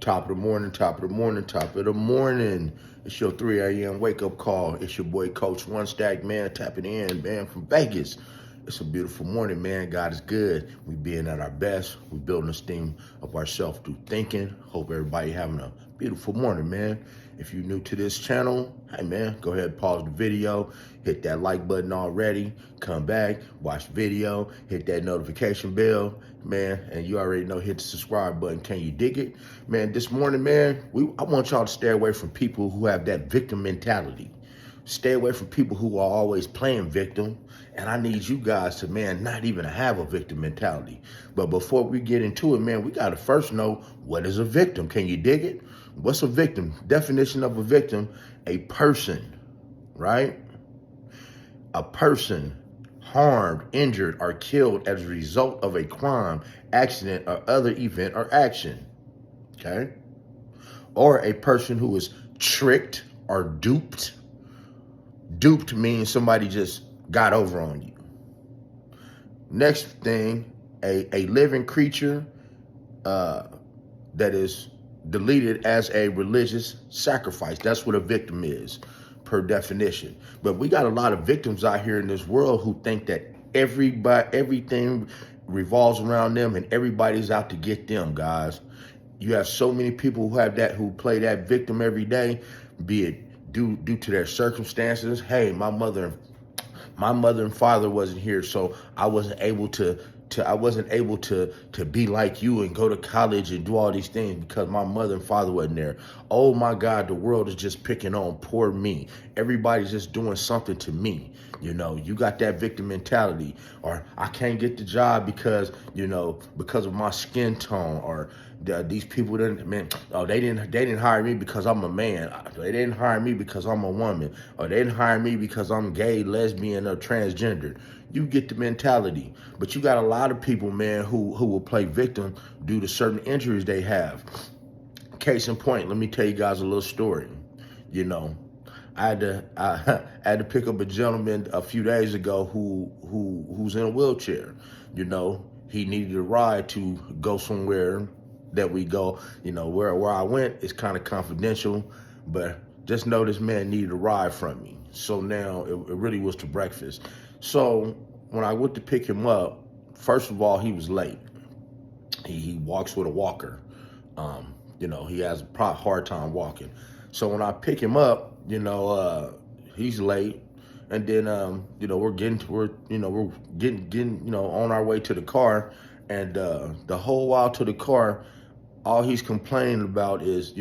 Top of the morning, top of the morning, top of the morning. It's your 3 a.m. wake up call. It's your boy, Coach One Stack, man, tapping in, man, from Vegas. It's a beautiful morning, man. God is good. We being at our best. We building esteem of ourselves through thinking. Hope everybody having a beautiful morning, man. If you're new to this channel, hey, man, go ahead and pause the video. Hit that like button already. Come back, watch the video. Hit that notification bell, man. And you already know, hit the subscribe button. Can you dig it? Man, this morning, man, I want y'all to stay away from people who have that victim mentality. Stay away from people who are always playing victim. And I need you guys to, man, not even have a victim mentality. But before we get into it, man, we got to first know, what is a victim? Can you dig it? What's a victim? Definition of a victim: a person, right? A person harmed, injured, or killed as a result of a crime, accident, or other event or action, okay? Or a person who is tricked or duped. Duped means somebody just got over on you. Next thing, a living creature that is deleted as a religious sacrifice. That's what a victim is, per definition. But we got a lot of victims out here in this world who think that everything revolves around them and everybody's out to get them, guys. You have so many people who play that victim every day, be it due to their circumstances. Hey, my mother and father wasn't here, so I wasn't able to be like you and go to college and do all these things because my mother and father wasn't there. Oh my God, the world is just picking on poor me. Everybody's just doing something to me. You know, you got that victim mentality. Or I can't get the job because of my skin tone. Or these people they didn't hire me because I'm a man. They didn't hire me because I'm a woman. Or they didn't hire me because I'm gay, lesbian, or transgendered. You get the mentality. But you got a lot of people, man, who will play victim due to certain injuries they have. Case in point, let me tell you guys a little story. I had to pick up a gentleman a few days ago who's in a wheelchair. He needed a ride to go somewhere that we go. Where I went is kind of confidential, but just know this man needed a ride from me. So now it really was to breakfast. So when I went to pick him up, first of all, he was late. He walks with a walker. He has a hard time walking. So when I pick him up, he's late, and then we're getting on our way to the car, and the whole while to the car, all he's complaining about is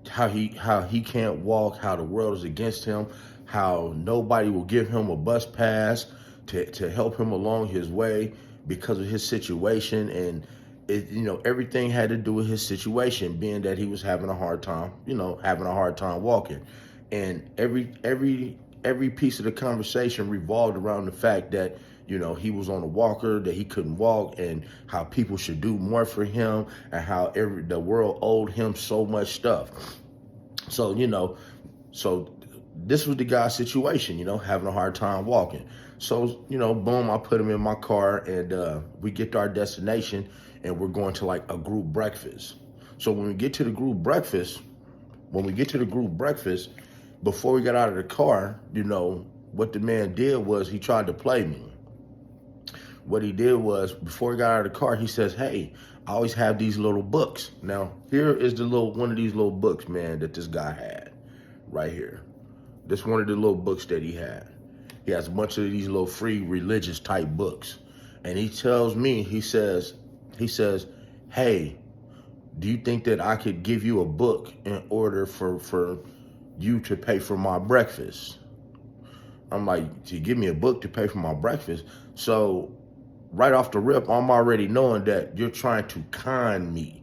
how he can't walk, how the world is against him, how nobody will give him a bus pass to help him along his way because of his situation. And everything had to do with his situation, being that he was having a hard time walking. And every piece of the conversation revolved around the fact that he was on a walker, that he couldn't walk, and how people should do more for him, and how the world owed him so much stuff. So this was the guy's situation, having a hard time walking. So, boom, I put him in my car, and we get to our destination, and we're going to like a group breakfast. So when we get to the group breakfast, before we got out of the car, what the man did was he tried to play me. What he did was, before he got out of the car, he says, "Hey, I always have these little books." Now, here is one of these little books, man, that this guy had right here. This one of the little books that he had. He has a bunch of these little free religious type books. And he tells me, he says, "Hey, do you think that I could give you a book in order for you to pay for my breakfast?" I'm like, "To give me a book to pay for my breakfast?" So right off the rip, I'm already knowing that you're trying to con me.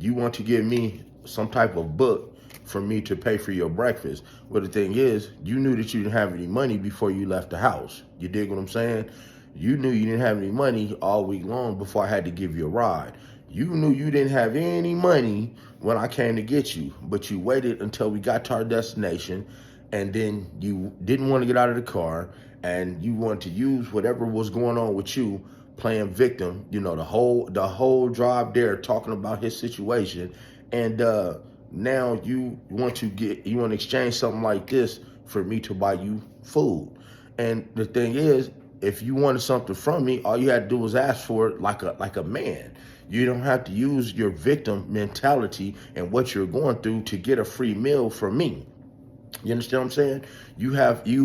You want to give me some type of book for me to pay for your breakfast. But the thing is, you knew that you didn't have any money before you left the house. You dig what I'm saying? You knew you didn't have any money all week long before I had to give you a ride. You knew you didn't have any money when I came to get you, but you waited until we got to our destination, and then you didn't want to get out of the car, and you wanted to use whatever was going on with you playing victim, the whole drive there talking about his situation. And now you want to exchange something like this for me to buy you food. And the thing is, if you wanted something from me, all you had to do was ask for it like a man. You don't have to use your victim mentality and what you're going through to get a free meal from me. You understand what I'm saying? You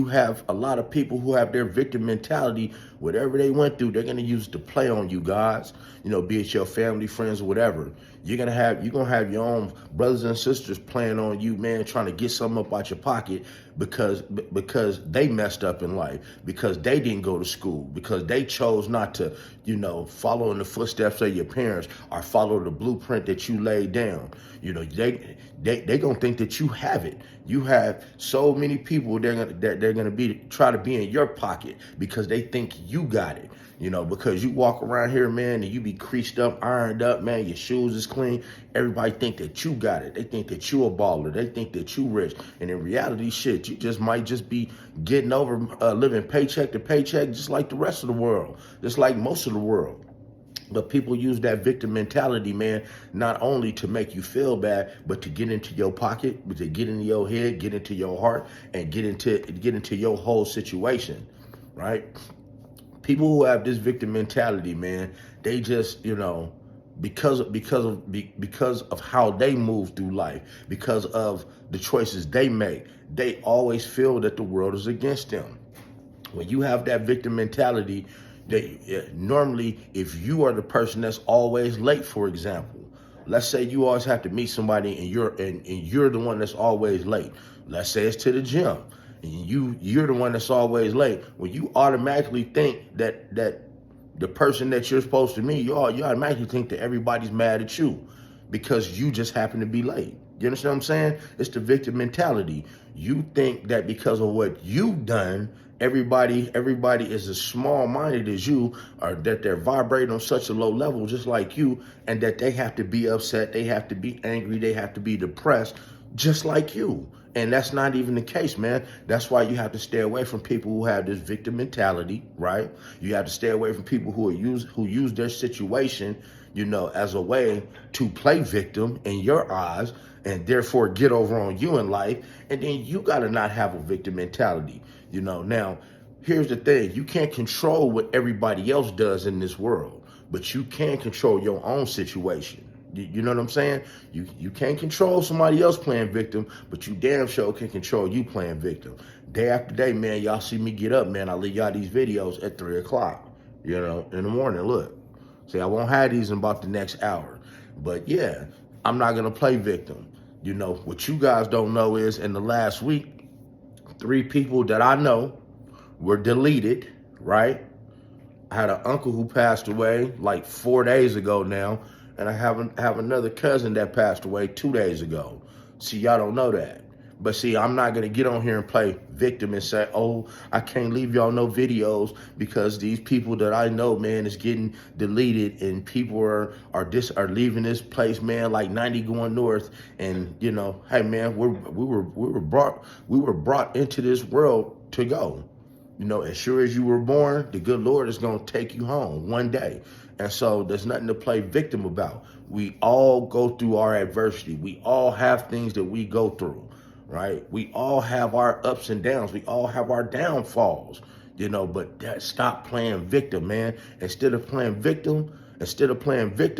have a lot of people who have their victim mentality. Whatever they went through, they're gonna use it to play on you guys. Be it your family, friends, or whatever. You're gonna have your own brothers and sisters playing on you, man, trying to get something up out your pocket because they messed up in life, because they didn't go to school, because they chose not to, follow in the footsteps of your parents or follow the blueprint that you laid down. They gonna think that you have it. You have so many people they're gonna try to be in your pocket because they think you got it. Because you walk around here, man, and you be creased up, ironed up, man, your shoes is clean. Everybody think that you got it. They think that you a baller. They think that you rich. And in reality, shit, you might just be getting over living paycheck to paycheck just like the rest of the world, just like most of the world. But people use that victim mentality, man, not only to make you feel bad, but to get into your pocket, but to get into your head, get into your heart, and get into your whole situation, right? People who have this victim mentality, man, they just, because of how they move through life, because of the choices they make, they always feel that the world is against them. When you have that victim mentality, normally, if you are the person that's always late, for example, let's say you always have to meet somebody and you're the one that's always late. Let's say it's to the gym. And you're the one that's always late. Well, you automatically think that the person that you're supposed to meet, you automatically think that everybody's mad at you because you just happen to be late. You understand what I'm saying? It's the victim mentality. You think that because of what you've done, everybody is as small-minded as you, or that they're vibrating on such a low level just like you, and that they have to be upset, they have to be angry, they have to be depressed just like you. And that's not even the case, man. That's why you have to stay away from people who have this victim mentality, right? You have to stay away from people who use their situation, as a way to play victim in your eyes and therefore get over on you in life. And then you got to not have a victim mentality. Now, here's the thing. You can't control what everybody else does in this world, but you can control your own situation. You know what I'm saying? You can't control somebody else playing victim, but you damn sure can control you playing victim. Day after day, man, y'all see me get up, man. I leave y'all these videos at 3 o'clock, in the morning. Look, see, I won't have these in about the next hour. But yeah, I'm not going to play victim. What you guys don't know is in the last week, 3 people that I know were deleted, right? I had an uncle who passed away like 4 days ago now. And I have another cousin that passed away 2 days ago. See, y'all don't know that. But see, I'm not going to get on here and play victim and say, oh, I can't leave y'all no videos because these people that I know, man, is getting deleted and people are leaving this place, man, like 90 going north. And, hey, man, we were brought into this world to go. As sure as you were born, the good Lord is going to take you home one day. And so there's nothing to play victim about. We all go through our adversity. We all have things that we go through, right? We all have our ups and downs. We all have our downfalls, but stop playing victim, man. Instead of playing victim,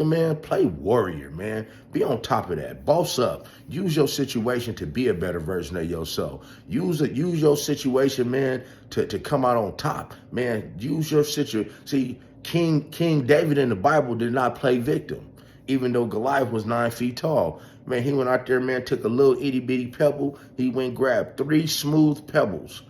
man, play warrior, man. Be on top of that. Boss up. Use your situation to be a better version of yourself. Use your situation, man, to come out on top. Man, use your situation. See, King David in the Bible did not play victim, even though Goliath was 9 feet tall. Man, he went out there, man, took a little itty bitty pebble. He went and grabbed 3 smooth pebbles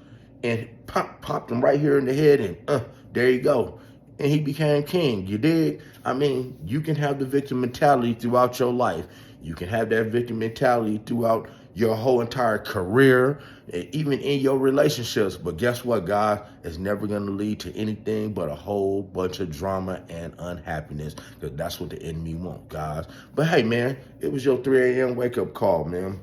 and popped them right here in the head, and there you go. And he became king. You dig? I mean, you can have the victim mentality throughout your life. You can have that victim mentality throughout your whole entire career, even in your relationships. But guess what, guys? It's never going to lead to anything but a whole bunch of drama and unhappiness, because that's what the enemy wants, guys. But hey, man, it was your 3 a.m. wake-up call, man.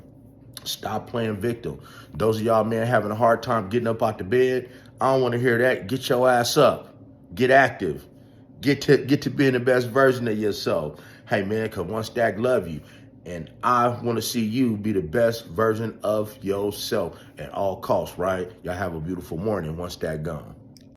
Stop playing victim. Those of y'all, man, having a hard time getting up out the bed, I don't want to hear that. Get your ass up. Get active. Get to being the best version of yourself. Hey man, cause One Stack love you. And I want to see you be the best version of yourself at all costs, right? Y'all have a beautiful morning. One Stack gone.